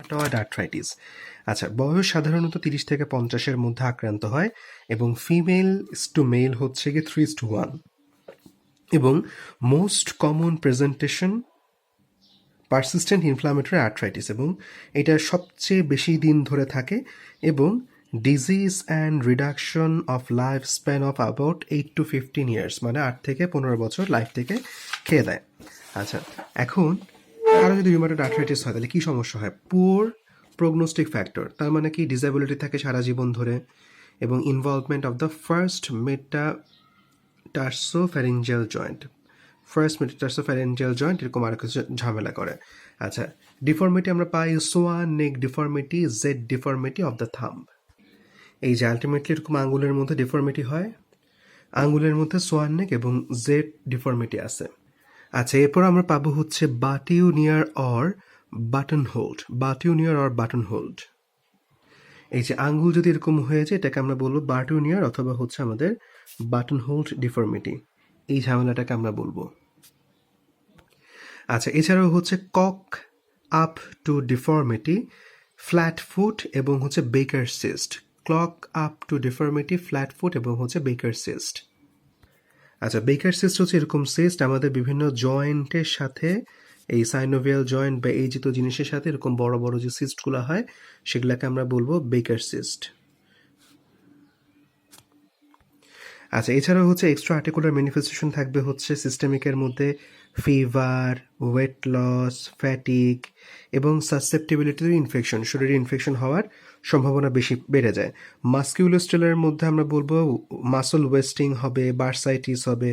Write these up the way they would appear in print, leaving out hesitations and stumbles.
Rheumatoid arthritis. আচ্ছা, বয়স সাধারণত ৩০ থেকে ৫০-এর মধ্যে আক্রান্ত হয় এবং ফিমেল টু মেল হচ্ছে গিয়ে 3:1 এবং most common presentation persistent inflammatory arthritis এবং এটা সবচেয়ে বেশি দিন ধরে থাকে এবং disease and reduction of life span of about 8 to 15 years, মানে ৮ থেকে ১৫ বছর লাইফ থেকে খেয়ে দেয়। আচ্ছা, এখন কারো যদি রিউমাটয়েড আর্থ্রাইটিস হয় তাহলে কী সমস্যা হয়? পুয়ার প্রগনোস্টিক ফ্যাক্টর, তার মানে কি ডিসেবিলিটি থাকে সারা জীবন ধরে, এবং involvement of the first metatarsophalangeal joint, এরকম আরও কিছু ঝামেলা করে। আচ্ছা, ডিফর্মিটি আমরা পাই swan neck deformity, Z deformity of the thumb. এই যে আলটিমেটলি এরকম আঙ্গুলের মধ্যে ডিফর্মিটি হয়, আঙ্গুলের মধ্যে সোয়ান নেক এবং জেড ডিফর্মিটি আছে। আচ্ছা, এরপর আমরা পাবো হচ্ছে বাটিউনিয়ার অর বাটন হোল্ড। এই যে আঙ্গুল যদি এরকম হয়ে যায় এটাকে আমরা বলবো বাটিউনিয়ার অথবা হচ্ছে আমাদের বাটন হোল্ড ডিফর্মিটি, এই ঝামেলাটাকে আমরা বলবো। আচ্ছা, এছাড়াও হচ্ছে cock up toe deformity, flat foot এবং হচ্ছে বেকার সিস্ট। ক্লক up toe deformity, flat foot এবং হচ্ছে বেকার সিস্ট। আচ্ছা, বেকার সিস্ট হচ্ছে এরকম সিস্ট আমাদের বিভিন্ন জয়েন্টের সাথে, এই সাইনোভিয়াল জয়েন্ট বা এই জাতীয় জিনিসের সাথে এরকম বড় বড় যে সিস্টগুলো হয় সেগুলোকে আমরা বলবো বেকার সিস্ট। আচ্ছা, এছাড়াও হচ্ছে এক্সট্রা আর্টিকুলার ম্যানিফেস্টেশন থাকবে হচ্ছে সিস্টেমিকের মধ্যে ফিভার, ওয়েট লস, ফ্যাটিক এবং সাসেপ্টিবিলিটি টু ইনফেকশন, শরীরে ইনফেকশন হওয়ার সম্ভাবনা বেশি বেড়ে যায়। মাস্কিউলোস্কেলের মধ্যে আমরা বলবো মাসল ওয়েস্টিং হবে, বার্সাইটিস হবে,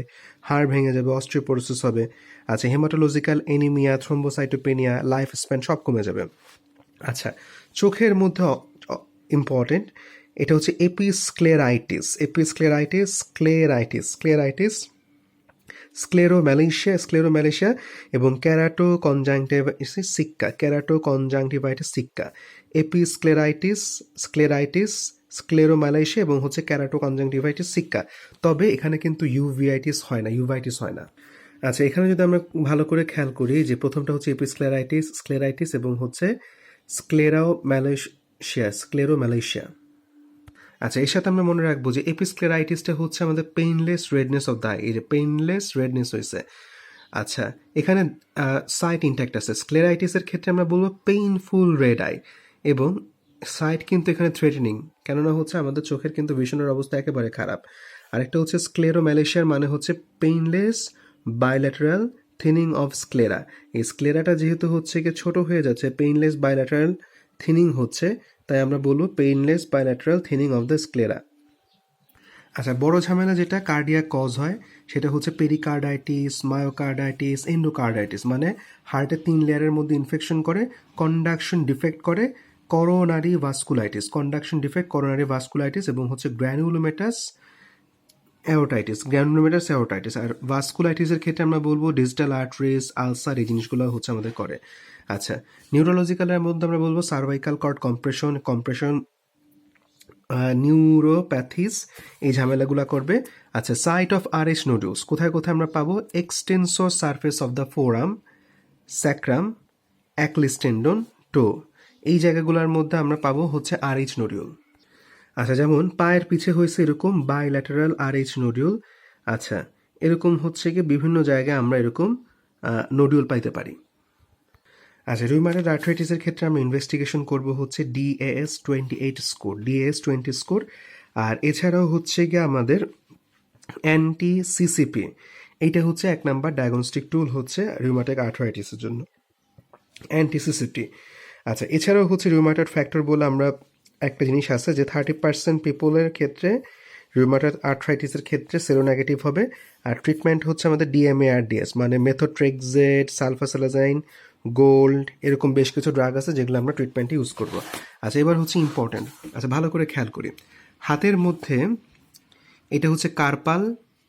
হাড় ভেঙে যাবে, অস্ট্রিওপোরোসিস হবে। আচ্ছা, haematological anaemia, thrombocytopenia, life span সব কমে যাবে। আচ্ছা, চোখের মধ্যে ইম্পর্টেন্ট এটা হচ্ছে স্ক্লেরোম্যালেশিয়া এবং ক্যারাটোকনজাংটিভাইটিস সিক্কা। স্ক্লেরাইটিস, স্ক্লেরোম্যালেশিয়া এবং হচ্ছে ক্যারাটোকনজাংটিভাইটিস সিক্কা। তবে এখানে কিন্তু ইউভাইটিস হয় না। আচ্ছা, এখানে যদি আমরা ভালো করে খেয়াল করি যে প্রথমটা হচ্ছে স্ক্লেরাইটিস এবং হচ্ছে স্ক্লেরোম্যালেশিয়া। আচ্ছা, এর সাথে আমরা মনে রাখবো যে এপিস্ক্লেরাইটিসটা হচ্ছে আমাদের painless redness of the I, এই যে পেইনলেস রেডনেস হয়েছে। আচ্ছা, এখানে সাইট ইনট্যাক্ট আছে। স্ক্লেরাইটিসের ক্ষেত্রে আমরা বলবো পেইনফুল রেড আই এবং সাইট কিন্তু এখানে থ্রেটেনিং, কেননা হচ্ছে আমাদের চোখের কিন্তু ভিশনের অবস্থা একেবারে খারাপ। আরেকটা হচ্ছে স্ক্লেরোম্যালেশিয়ার মানে হচ্ছে painless bilateral thinning of sclera. এই স্ক্লেরাটা যেহেতু হচ্ছে কি ছোট হয়ে যাচ্ছে, পেইনলেস বাইল্যাটারাল থিনিং হচ্ছে, তাই আমরা বলবো painless bilateral thinning of the sclera. আচ্ছা, বড় ঝামেলা যেটা কার্ডিয়াক কজ হয় সেটা হচ্ছে পেরিকার্ডাইটিস, মায়োকার্ডাইটিস, এন্ডোকার্ডাইটিস, মানে হার্টের 3 লেয়ারের মধ্যে ইনফেকশন করে, কন্ডাকশন ডিফেক্ট করে, করোনারি ভাস্কুলাইটিস এবং হচ্ছে গ্র্যানুলোমেটাস অ্যাওর্টাইটিস। আর ভাস্কুলাইটিসের ক্ষেত্রে আমরা বলবো ডিজিটাল আর্টারিস, আলসার, এই জিনিসগুলো হচ্ছে আমাদের করে। আচ্ছা, নিউরোলজিক্যালের মধ্যে আমরা বলবো সার্ভাইকাল কর্ড কম্প্রেশন, নিউরোপ্যাথিস, এই ঝামেলাগুলো করবে। আচ্ছা, সাইট অফ আরএইচ নোডুলস কোথায় আমরা পাবো? Extensor surface of the forearm, sacrum, achilles tendon, toe, এই জায়গাগুলোর মধ্যে আমরা পাবো হচ্ছে আরএইচ নোডিউল। আচ্ছা, যেমন পায়ের পিছে হয়েছে এরকম বাইল্যাটারাল আরএইচ নোডিউল। আচ্ছা, এরকম হচ্ছে কি বিভিন্ন জায়গায় আমরা এরকম নোডিউল পাইতে পারি। আচ্ছা, রুইমাটয়েড আর্থ্রাইটিসের ক্ষেত্রে আমরা ইনভেস্টিগেশন করব হচ্ছে DAS 20 স্কোর, আর এছাড়াও হচ্ছে গিয়ে আমাদের NTCCP, এইটা হচ্ছে 1 নাম্বার ডায়াগনস্টিক টুল হচ্ছে রুইমাটয়েড আর্থ্রাইটিসের জন্য, NTCCP। আচ্ছা, এছাড়াও হচ্ছে রুইমাটয়েড ফ্যাক্টর বলে আমরা একটা জিনিস আছে যে 30% পিপলের ক্ষেত্রে রুইমাটয়েড আর্থ্রাইটিসের ক্ষেত্রে সেরোনেগেটিভ হবে, আর ট্রিটমেন্ট হচ্ছে আমাদের DMARDS, মানে মেথোট্রেক্সেট, সালফাসালাজাইন, গোল্ড, এরকম বেশ কিছু ড্রাগ আছে যেগুলো আমরা ট্রিটমেন্টে ইউজ করব। আচ্ছা, এবার হচ্ছে ইম্পর্টেন্ট। আচ্ছা, ভালো করে খেয়াল করি, হাতের মধ্যে এটা হচ্ছে কার্পাল,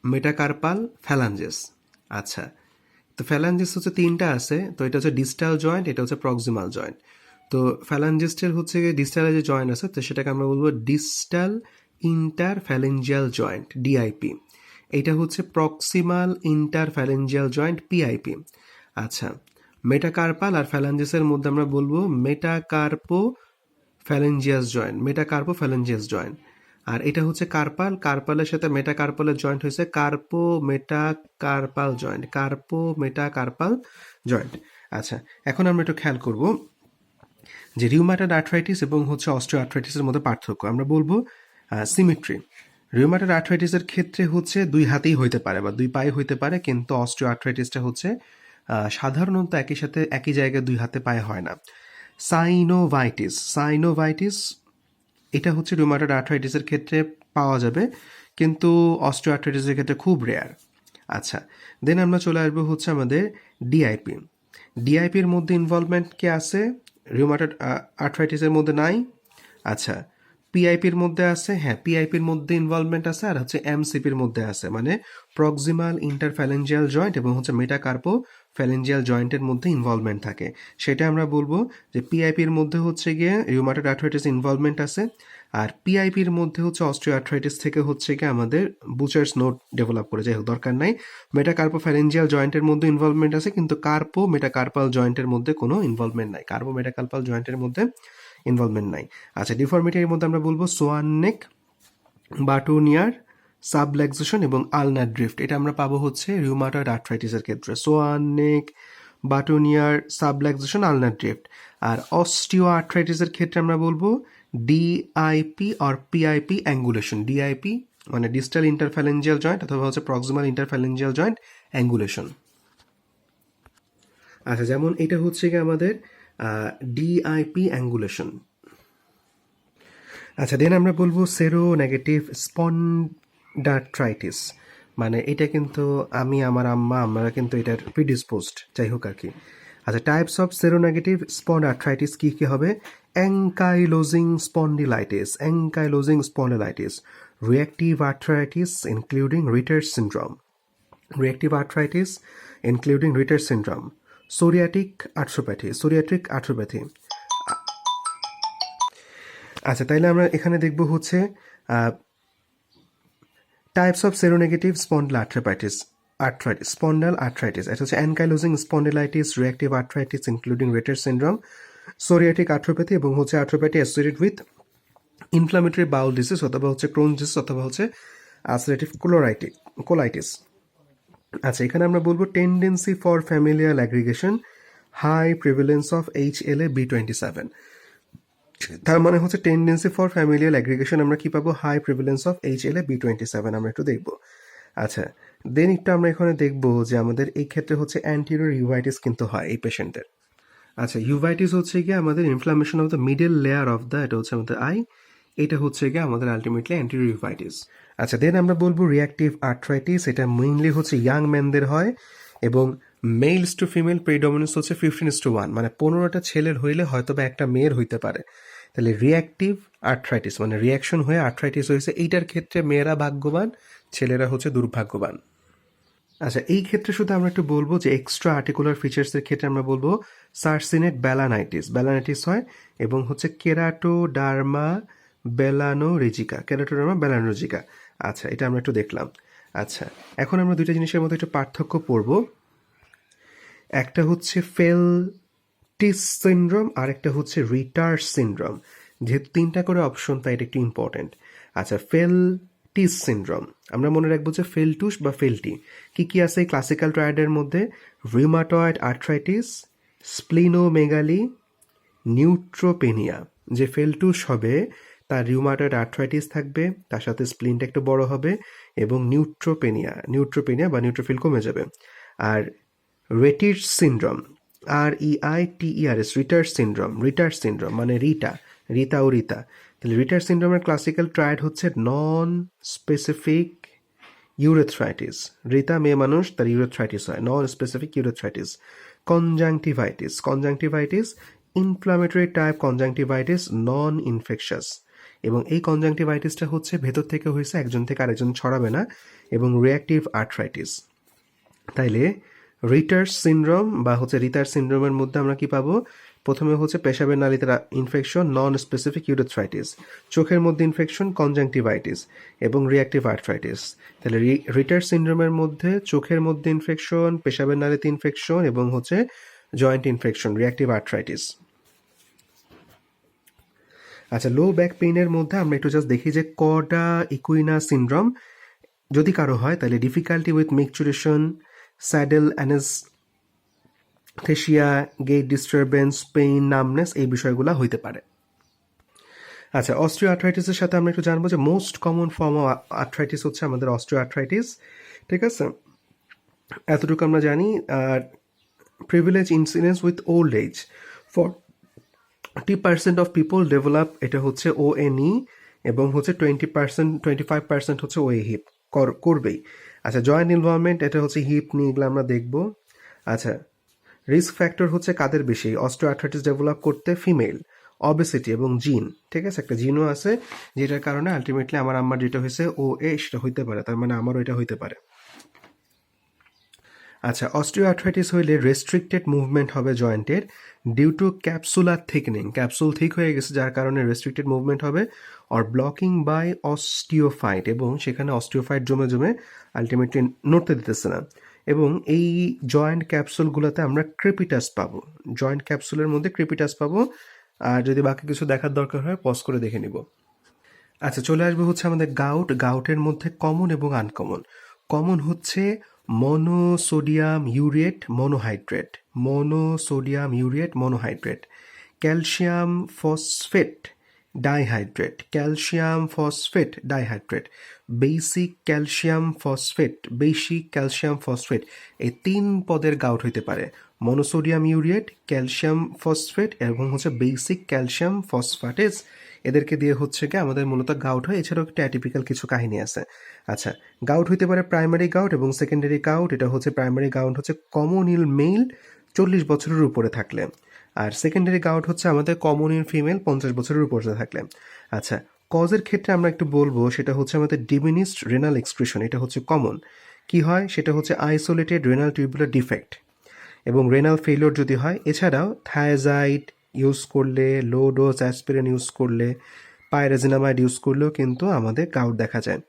মেটাকার্পাল, ফ্যালাঞ্জেস। আচ্ছা, তো ফ্যালাঞ্জেস হচ্ছে 3টা আছে, তো এটা হচ্ছে ডিস্টাল জয়েন্ট, এটা হচ্ছে প্রক্সিমাল জয়েন্ট। তো ফ্যালাঞ্জেস্টের হচ্ছে ডিস্টালে যে জয়েন্ট আছে তো সেটাকে আমরা বলবো ডিস্টাল ইন্টারফ্যালেঞ্জিয়াল জয়েন্ট, DIP। এইটা হচ্ছে প্রক্সিমাল ইন্টারফ্যালেঞ্জিয়াল জয়েন্ট, PIP। আচ্ছা, মেটাকার্পাল আর ফ্যালাঞ্জিসের মধ্যে আমরা বলবো মেটাকার্পো ফ্যালেঞ্জিয়াস জয়েন্ট, মেটাকার্পো ফ্যালেঞ্জিয়াস জয়েন্ট। আর এটা হচ্ছে কার্পাল, কার্পালের সাথে মেটাকার্পালের জয়েন্ট হয়েছে কার্পো মেটাকার্পাল জয়েন্ট, কার্পো মেটাকার্পাল জয়েন্ট। আচ্ছা, এখন আমরা একটু খেয়াল করব যে রিউমাটয়েড আর্থ্রাইটিস এবং হচ্ছে অস্টিও আর্থ্রাইটিসের মধ্যে পার্থক্য। আমরা বলবো সিমেট্রি। রিউমাটয়েড আর্থ্রাইটিসের ক্ষেত্রে হচ্ছে দুই হাতেই হইতে পারে বা দুই পায়ে হইতে পারে, কিন্তু অস্টিও আর্থ্রাইটিসটা হচ্ছে সাধারণত একই সাথে একই জায়গায় দুই হাতে পায়ে হয় না। সাইনোভাইটিস, সাইনোভাইটিস এটা হচ্ছে রিউমাটয়েড আর্থ্রাইটিসের ক্ষেত্রে পাওয়া যাবে, কিন্তু অস্টিও আর্থ্রাইটিসের ক্ষেত্রে খুব রেয়ার। আচ্ছা, দেন আমরা চলে আসবো হচ্ছে আমাদের ডিআইপি। ডিআইপির মধ্যে ইনভলভমেন্ট কে আছে? রিউমাটয়েড আর্থ্রাইটিসের মধ্যে নাই। আচ্ছা, পিআইপির মধ্যে আছে, হ্যাঁ পিআইপির মধ্যে ইনভলভমেন্ট আছে, আর হচ্ছে এমসিপির মধ্যে আছে, মানে প্রক্সিমাল ইন্টারফ্যালেঞ্জিয়াল জয়েন্ট এবং হচ্ছে মেটাকার্পো ফ্যালেঞ্জিয়াল জয়েন্টের মধ্যে ইনভলভমেন্ট থাকে। সেটা আমরা বলবো যে পিআইপির মধ্যে হচ্ছে গিয়ে রিউমাটয়েড আর্থ্রাইটিস ইনভলভমেন্ট আছে, আর পিআইপির মধ্যে হচ্ছে অস্টিও আর্থ্রাইটিস থেকে হচ্ছে গিয়ে আমাদের বুচার্স নোট ডেভেলপ করে, যাই হোক দরকার নাই। মেটাকার্পো ফ্যালেঞ্জিয়াল জয়েন্টের মধ্যে ইনভলভমেন্ট আছে, কিন্তু কার্পো মেটাকার্পাল জয়েন্টের মধ্যে কোনো ইনভলভমেন্ট নাই, কার্পো মেটাকার্পাল জয়েন্টের মধ্যে ইনভলভমেন্ট নাই। আচ্ছা, ডিফর্মিটির মধ্যে আমরা বলবো সোয়ান নেক, বাটুনিয়ার সাবলেক্সেশন এবং আলনার ড্রিফট। এটা আমরা পাবো হচ্ছে রিউমাটয়েড আর্থ্রাইটিসের ক্ষেত্রে, সোয়ান নেক, বাটুনিয়ার সাবলেক্সেশন, আলনার ড্রিফট। আর অস্টিও আর্থ্রাইটিসের ক্ষেত্রে আমরা বলবো ডিআইপি আর পিআইপি অ্যাঙ্গুলেশন। ডিআইপি মানে ডিস্টাল ইন্টারফ্যালেঞ্জিয়াল জয়েন্ট অথবা হচ্ছে প্রক্সিমাল ইন্টারফ্যালেঞ্জিয়াল জয়েন্ট অ্যাঙ্গুলেশন। আচ্ছা, যেমন এটা হচ্ছে কি আমাদের ডিআইপি অ্যাঙ্গুলেশন। আচ্ছা, দেন আমরা বলবো সেরো নেগেটিভ স্পন্ডাট্রাইটিস, মানে এটা কিন্তু আমি আমার আম্মা আমরা কিন্তু এটার প্রিডিসপোজড, যাই হোক আর কি। আচ্ছা, types of sero negative spondarthritis কী কী হবে? Ankylosing spondylitis, ankylosing spondylitis, reactive arthritis including Reiter syndrome, reactive arthritis including Reiter syndrome, psoriatic arthropathy, psoriatic arthropathy. আচ্ছা, তাইলে আমরা এখানে দেখব হচ্ছে types of seronegative spondylarthritis, arthritis spondylarthritis. এটা হচ্ছে ankylosing spondylitis, reactive arthritis including Reiter syndrome, psoriatic arthropathy এবং হচ্ছে arthropathy associated with inflammatory bowel disease অথবা হচ্ছে ক্রোন ডিজিজ অথবা হচ্ছে আলসারেটিভ কোলাইটিস। আচ্ছা, এখানে আমরা বলবো tendency for familial aggregation, high prevalence of HLA B27। তার মানে হচ্ছে টেন্ডেন্সি ফর ফ্যামিলিয়াল অ্যাগ্রিগেশন আমরা কি পাবো? High prevalence of HLA B27 আমরা একটু দেখবো। আচ্ছা, দেন একটু আমরা এখানে দেখবো যে আমাদের এই ক্ষেত্রে হচ্ছে অ্যান্টিরিয়র ইউভাইটিস কিন্তু হয় এই পেশেন্টের। আচ্ছা, ইউভাইটিস হচ্ছে গিয়ে আমাদের inflammation of the middle layer of the, এটা হচ্ছে আমাদের আই, এটা হচ্ছে গিয়ে আমাদের আলটিমেটলি অ্যান্টিরিয়র ইউভাইটিস। আচ্ছা, দেন আমরা বলবো রিঅ্যাক্টিভ আর্থ্রাইটিস, এটা মেইনলি হচ্ছে ইয়াং ম্যানদের হয় এবং মেলস টু ফিমেল প্রিডমিনেন্স হচ্ছে 15:1, মানে 15টা ছেলের হইলে হয়তো বা একটা মেয়ের হইতে পারে। তাহলে রিঅ্যাক্টিভ আর্থ্রাইটিস মানে রিয়াকশন হয়ে আর্থ্রাইটিস হয়েছে, এইটার ক্ষেত্রে মেয়েরা ভাগ্যবান, ছেলেরা হচ্ছে দুর্ভাগ্যবান। আচ্ছা, এই ক্ষেত্রে শুধু আমরা একটু বলবো যে এক্সট্রা আর্টিকুলার ফিচার্সের ক্ষেত্রে আমরা বলবো সার্সিনেট ব্যালানাইটিস, ব্যালানাইটিস হয় এবং হচ্ছে কেরাটোডার্মা বেলানোরেজিকা, কেরাটোডার্মা বেলানোরেজিকা। আচ্ছা, এটা আমরা একটু দেখলাম। আচ্ছা, এখন আমরা দুইটা জিনিসের মধ্যে একটু পার্থক্য পড়ব। একটা হচ্ছে ফেলটিস সিনড্রোম আর একটা হচ্ছে রিটার সিনড্রোম। যেহেতু 3টা করে অপশন তাই এটা একটু ইম্পর্টেন্ট। আচ্ছা, ফেলটিস সিনড্রোম আমরা মনে রাখবো যে ফেলটুস বা ফেলটি কি কি আছে ক্লাসিক্যাল ট্রায়াডের মধ্যে? Rheumatoid arthritis, splenomegaly, neutropenia. যে ফেলটুস হবে তার রিউমাটয়েড আর্থ্রাইটিস থাকবে, তার সাথে স্প্লিনটা একটু বড় হবে এবং নিউট্রোপেনিয়া বা নিউট্রোফিল কমে যাবে। আর রেটির সিনড্রোম, REITERS, রিটার সিনড্রোম মানে রিতা ও রিতা। তাহলে রিটার সিনড্রোমের ক্লাসিক্যাল ট্রায়াড হচ্ছে নন স্পেসিফিক ইউরেথ্রাইটিস, রিতা মেয়ে মানুষ তার ইউরেথ্রাইটিস হয়, non specific urethritis. Conjunctivitis inflammatory type conjunctivitis, non infectious, এবং এই কনজাংটিভাইটিসটা হচ্ছে ভেতর থেকে হয়েছে, একজন থেকে আরেকজন ছড়াবে না, এবং রিঅ্যাক্টিভ আর্থ্রাইটিস। তাইলে রিটার সিনড্রোম বা হচ্ছে রিতার সিনড্রোমের মধ্যে আমরা কি পাবো? প্রথমে হচ্ছে পেশাবের নালীতে ইনফেকশন, নন স্পেসিফিক ইউরেথ্রাইটিস, চোখের মধ্যে ইনফেকশন, কনজাংটিভাইটিস এবং রিঅ্যাক্টিভ আর্থ্রাইটিস। তাহলে রিটার সিনড্রোমের মধ্যে চোখের মধ্যে ইনফেকশন, পেশাবের নালীতে ইনফেকশন এবং হচ্ছে জয়েন্ট ইনফেকশন, রিঅ্যাক্টিভ আর্থ্রাইটিস। আচ্ছা, লো ব্যাক পেইনের মধ্যে আমরা একটু জাস্ট দেখি যে কডা ইকুইনা সিনড্রোম যদি কারো হয় তাহলে difficulty with micturition, saddle anaesthesia, gait disturbance, pain, numbness, এই বিষয়গুলো হইতে পারে। আচ্ছা, অস্ট্রিও আর্থ্রাইটিসের সাথে আমরা একটু জানবো যে most common form of arthritis হচ্ছে আমাদের অস্ট্রিও আর্থ্রাইটিস, ঠিক আছে? এতটুকু আমরা জানি। আর prevalence incidence with old age, 40% of people develop, এটা হচ্ছে ONE, এবং হচ্ছে 25% হচ্ছে ওএ হিপ করবেই। আচ্ছা, জয়েন্ট ইনভলভমেন্ট, এটা হচ্ছে হিপ নিয়ে, এগুলো আমরা দেখব। আচ্ছা, রিস্ক ফ্যাক্টর হচ্ছে কাদের বেশি অস্ট্রিও আর্থ্রাইটিস ডেভেলপ করতে? ফিমেল, অবেসিটি এবং জিন, ঠিক আছে? একটা জিনও আছে যেটার কারণে আলটিমেটলি আমার আম্মার যেটা হয়েছে OA সেটা হইতে পারে, তার মানে আমারও এটা হইতে পারে। আচ্ছা, অস্ট্রিও আর্থ্রাইটিস হইলে রেস্ট্রিক্টেড মুভমেন্ট হবে জয়েন্টের due to capsular thickening, capsule thick হয়ে গেছে যার কারণে রেস্ট্রিক্টেড মুভমেন্ট হবে, অর ব্লকিং বাই অস্টিওফাইট, এবং সেখানে অস্টিওফাইট জমে জমে আলটিমেটলি নড়তে দিতেছে না। এবং এই জয়েন্ট ক্যাপসুলগুলোতে আমরা ক্রেপিটাস পাবো, জয়েন্ট ক্যাপসুলের মধ্যে ক্রেপিটাস পাবো। আর যদি বাকি কিছু দেখার দরকার হয় পজ করে দেখে নিব। আচ্ছা, চলে আসবে হচ্ছে আমাদের গাউটের মধ্যে কমন এবং আনকমন। কমন হচ্ছে monosodium urate monohydrate, calcium phosphate dihydrate, basic calcium phosphate, এই 3 পদের গাউট হইতে পারে। মনোসোডিয়াম ইউরেট, ক্যালসিয়াম ফসফেট এবং হচ্ছে বেসিক ক্যালসিয়াম ফসফেটেস, এদেরকে দিয়ে হচ্ছে কি আমাদের মূলত গাউট হয়। এছাড়াও একটা অ্যাটিপিক্যাল কিছু কাহিনী আছে। আচ্ছা, গাউট হইতে পারে প্রাইমারি গাউট এবং সেকেন্ডারি গাউট। এটা হচ্ছে প্রাইমারি গাউট হচ্ছে কমন ইল মেল 40 বছরের উপরে থাকলে, আর সেকেন্ডারি গাউট হচ্ছে আমাদের কমন ইল ফিমেল 50 বছরের উপরে থাকলে। আচ্ছা, কজের ক্ষেত্রে আমরা একটু বলবো, সেটা হচ্ছে আমাদের ডিমিনিশড রেনাল এক্সক্রিশন, এটা হচ্ছে কমন। কি হয় সেটা হচ্ছে আইসোলেটেড রেনাল টিউবুলার ডিফেক্ট এবং রেনাল ফেলিওর যদি হয়। এছাড়াও থায়াজাইড ইউজ করলে, লো ডোজ অ্যাসপিরিন ইউজ করলে, পাইরাজিনামাইড ইউজ করলেও কিন্তু আমাদের গাউট দেখা যায়।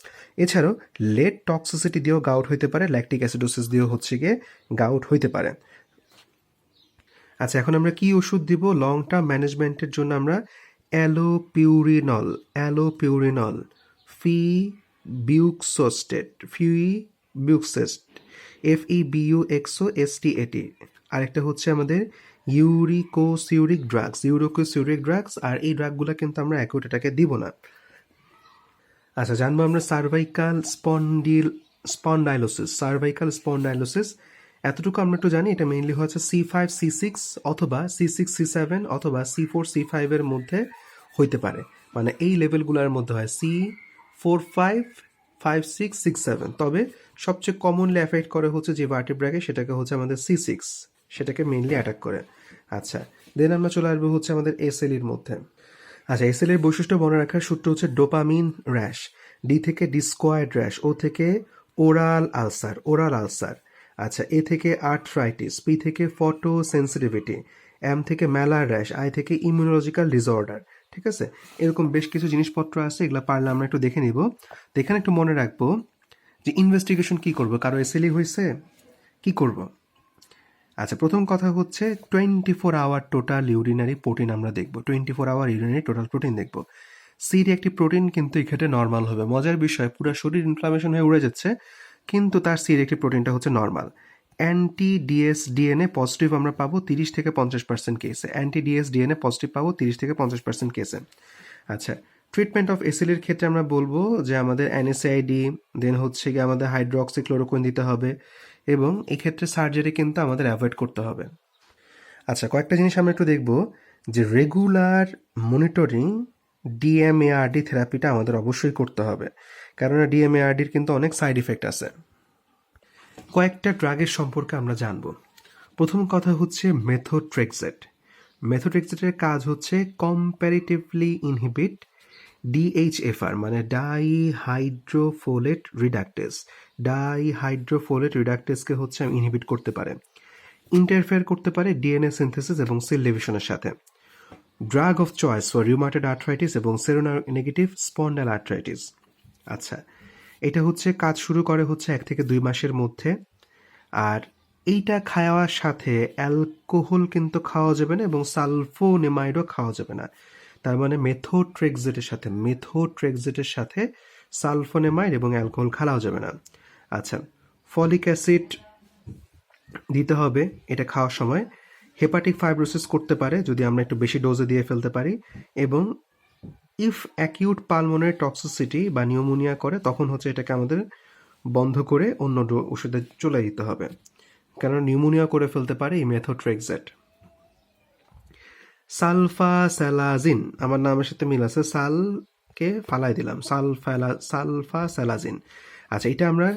এছাড়াও লেড টক্সিসিটি দিয়েও গাউট হইতে পারে, ল্যাকটিক অ্যাসিডোসিস দিয়েও হচ্ছে গিয়ে গাউট হইতে পারে। আচ্ছা, এখন আমরা কি ওষুধ দিব লং টার্ম ম্যানেজমেন্টের জন্য? আমরা অ্যালোপিউরিনল, ফিবিউক্সেস্ট, FEBUXOSTAT। আরেকটা হচ্ছে আমাদের ইউরিকোসিউরিক ড্রাগস, আর এই ড্রাগগুলো কিন্তু আমরা অ্যাকুট এটাকে দিব না। আচ্ছা, জানবো আমরা সার্ভাইকাল স্পন্ডাইলোসিস। এতটুকু আমরা একটু জানি, এটা মেইনলি হচ্ছে C5 C6 অথবা C6 C7 অথবা C4 C5 এর মধ্যে হইতে পারে, মানে এই লেভেলগুলোর মধ্যে হয় C4 5 5 6 6 7। তবে সবচেয়ে কমনলি অ্যাফেক্ট করে হচ্ছে যে ভার্টিব্রাকে, সেটাকে হচ্ছে আমাদের C6, সেটাকে মেইনলি অ্যাটাক করে। আচ্ছা, দেন আমরা চলে আসবো হচ্ছে আমাদের SLEর মধ্যে। আচ্ছা, SLEর বৈশিষ্ট্য মনে রাখার সূত্র হচ্ছে ডোপামিন র্যাশ, ডি থেকে ডিসকোয়েড র্যাশ, ও থেকে ওরাল আলসার। আচ্ছা, এ থেকে আর্থ্রাইটিস, পি থেকে ফটো সেন্সিটিভিটি, এম থেকে ম্যালার র্যাশ, আই থেকে ইমিউনোলজিক্যাল ডিসঅর্ডার। ঠিক আছে, এরকম বেশ কিছু জিনিসপত্র আছে, এগুলো পারলে আমরা একটু দেখে নিব। এখানে একটু মনে রাখবো যে ইনভেস্টিগেশন কি করবো, কারো SLE হয়েছে কি করব। আচ্ছা, প্রথম কথা হচ্ছে 24 আওয়ার টোটাল ইউরিনারি প্রোটিন আমরা দেখব, 24 আওয়ার ইউরিনারি টোটাল প্রোটিন দেখব। সি রিঅ্যাক্টিভ প্রোটিন কিন্তু এক্ষেত্রে নর্মাল হবে। মজার বিষয়, পুরো শরীর ইনফ্লামেশন হয়ে উড়ে যাচ্ছে, কিন্তু তার সি রিঅ্যাক্টিভ প্রোটিনটা হচ্ছে নর্মাল। অ্যান্টি ডিএসডিএনএ পজিটিভ আমরা পাবো 30 থেকে 50% কেসে, অ্যান্টি ডিএসডিএনএ পজিটিভ পাবো 30 থেকে 50% কেসে। আচ্ছা, ট্রিটমেন্ট অফ SLEর ক্ষেত্রে আমরা বলবো যে আমাদের NSAID, দেন হচ্ছে গিয়ে আমাদের হাইড্রোক্সিক্লোরোকুইন দিতে হবে, এবং এক্ষেত্রে সার্জারি কিন্তু আমাদের অ্যাভয়েড করতে হবে। আচ্ছা, কয়েকটা জিনিস আমরা একটু দেখব যে রেগুলার মনিটরিং DMARD থেরাপিটা আমাদের অবশ্যই করতে হবে, কারণ DMARDর কিন্তু অনেক সাইড ইফেক্ট আছে। কয়েকটা ড্রাগের সম্পর্কে আমরা জানব। প্রথম কথা হচ্ছে মেথোট্রেক্সেটের কাজ হচ্ছে কম্প্যারিটিভলি ইনহিবিট DHFR, মানে ডাইহাইড্রোফোলেট রিডাক্টেসকে হচ্ছে ইনহিবিট করতে পারে, ইন্টারফেয়ার করতে পারে DNA সিনথেসিস এবং সেল ডিভিশনের সাথে। Drug of choice for rheumatoid arthritis এবং সেরোনেগেটিভ স্পন্ডাল আর্থ্রাইটিস। আচ্ছা, এটা হচ্ছে কাজ শুরু করে হচ্ছে 1 থেকে 2 মাসের মধ্যে, আর এইটা খাওয়ার সাথে অ্যালকোহল কিন্তু খাওয়া যাবে না এবং সালফোনেমাইডও খাওয়া যাবে না। তার মানে মেথোট্রেক্সেটের সাথে সালফোনেমাইড এবং অ্যালকোহল খাওয়া যাবে না। আচ্ছা, ফলিক অ্যাসিড দিতে হবে এটা খাওয়ার সময়। হেপাটিক ফাইব্রোসিস করতে পারে যদি আমরা একটু বেশি ডোজে দিয়ে ফেলতে পারি, এবং ইফ অ্যাকিউট পালমোনারি টক্সিসিটি বা নিউমোনিয়া করে তখন হচ্ছে এটাকে আমাদের বন্ধ করে অন্য ওষুধে চলে যেতে হবে, কারণ নিউমোনিয়া করে ফেলতে পারে এই মেথোট্রেক্সেট। সালফাস্যালাজিন, আমার নামের সাথে মিল আছে, সালকে ফালাই দিলাম, সালফাস্যালাজিন। আচ্ছা, এটা আমরা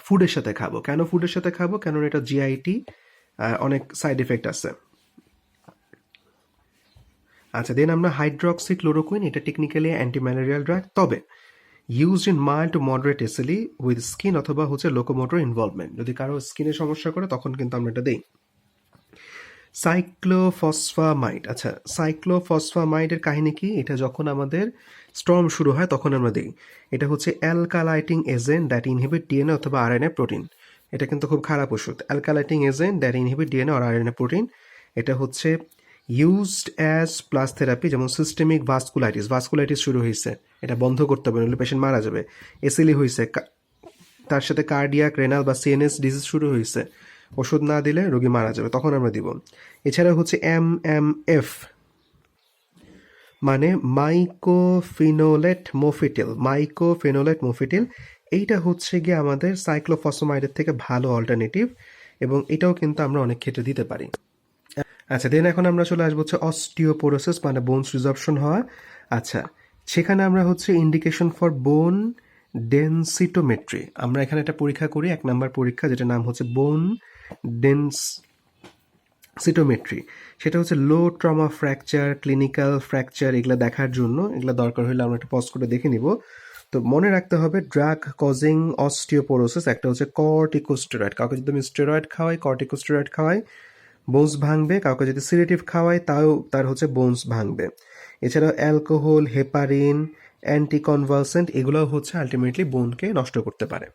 ফুডের সাথে খাবো। কেন ফুডের সাথে খাবো? কারণ এটা জিআইটি অনেক সাইড এফেক্ট আছে। আচ্ছা, দেন আমরা হাইড্রক্সিক্লোরোকুইন, এটা টেকনিক্যালি অ্যান্টিম্যালেরিয়াল ড্রাগ, তবে used in mild to moderate SLE with skin অথবা হচ্ছে লোকোমোটর ইনভলভমেন্ট। যদি কারো স্কিনের সমস্যা করে তখন কিন্তু আমরা এটা দিই। সাইক্লোফসফামাইড, আচ্ছা সাইক্লোফসফামাইডের কাহিনী কি? এটা যখন আমাদের স্টর্ম শুরু হয় তখন আমরা দিই। এটা হচ্ছে alkylating agent that inhibit DNA অথবা আরএনএ প্রোটিন। এটা কিন্তু খুব খারাপ ওষুধ, alkylating agent that inhibit DNA আর আরএনএ প্রোটিন। এটা হচ্ছে ইউজড অ্যাজ প্লাস থেরাপি, যেমন সিস্টেমিক ভাস্কুলাইটিস শুরু হয়েছে, এটা বন্ধ করতে হবে নইলে পেশেন্ট মারা যাবে। এসএলই হয়েছে, তার সাথে কার্ডিয়াক, রেনাল বা সিএনএস ডিজিজ শুরু হয়েছে, ওষুধ না দিলে রোগী মারা যাবে, তখন আমরা দিব। এছাড়া হচ্ছে MMF মানে মাইকোফিনোলেট মোফিটিল। এইটা হচ্ছে গিয়ে আমাদের সাইক্লোফসফামাইডের থেকে ভালো অল্টারনেটিভ, এবং এটাও কিন্তু আমরা অনেক ক্ষেত্রে দিতে পারি। আচ্ছা, দেন এখন আমরা চলে আসবো হচ্ছে অস্টিওপোরোসিস মানে বোনস রিজর্পশন হওয়া। আচ্ছা, সেখানে আমরা হচ্ছে ইন্ডিকেশন ফর বোন ডেনসিটোমেট্রি, আমরা এখানে একটা পরীক্ষা করি, 1 নম্বর পরীক্ষা, যেটা নাম হচ্ছে বোন ডেনসিটোমেট্রি। সেটা হচ্ছে লো ট্রমা ফ্র্যাকচার, ক্লিনিক্যাল ফ্র্যাকচার, এগুলো দেখার জন্য, এগুলো দরকার হলে আমরা একটা পজ করে দেখে নিব। তো মনে রাখতে হবে ড্রাগ কজিং অস্টিওপোরোসিস, একটা হচ্ছে কর্টিকোস্টেরয়েড, কাউকে যদি আমি স্টেরয়েড খাওয়াই, কর্টিকোস্টেরয়েড খাওয়াই, বোনস ভাঙবে, কাউকে যদি সিডেটিভ খাওয়াই তার হচ্ছে বোনস ভাঙবে। এছাড়াও অ্যালকোহল, হেপারিন, অ্যান্টিকনভালসেন্ট, এগুলোও হচ্ছে আলটিমেটলি বোনকে নষ্ট করতে পারে।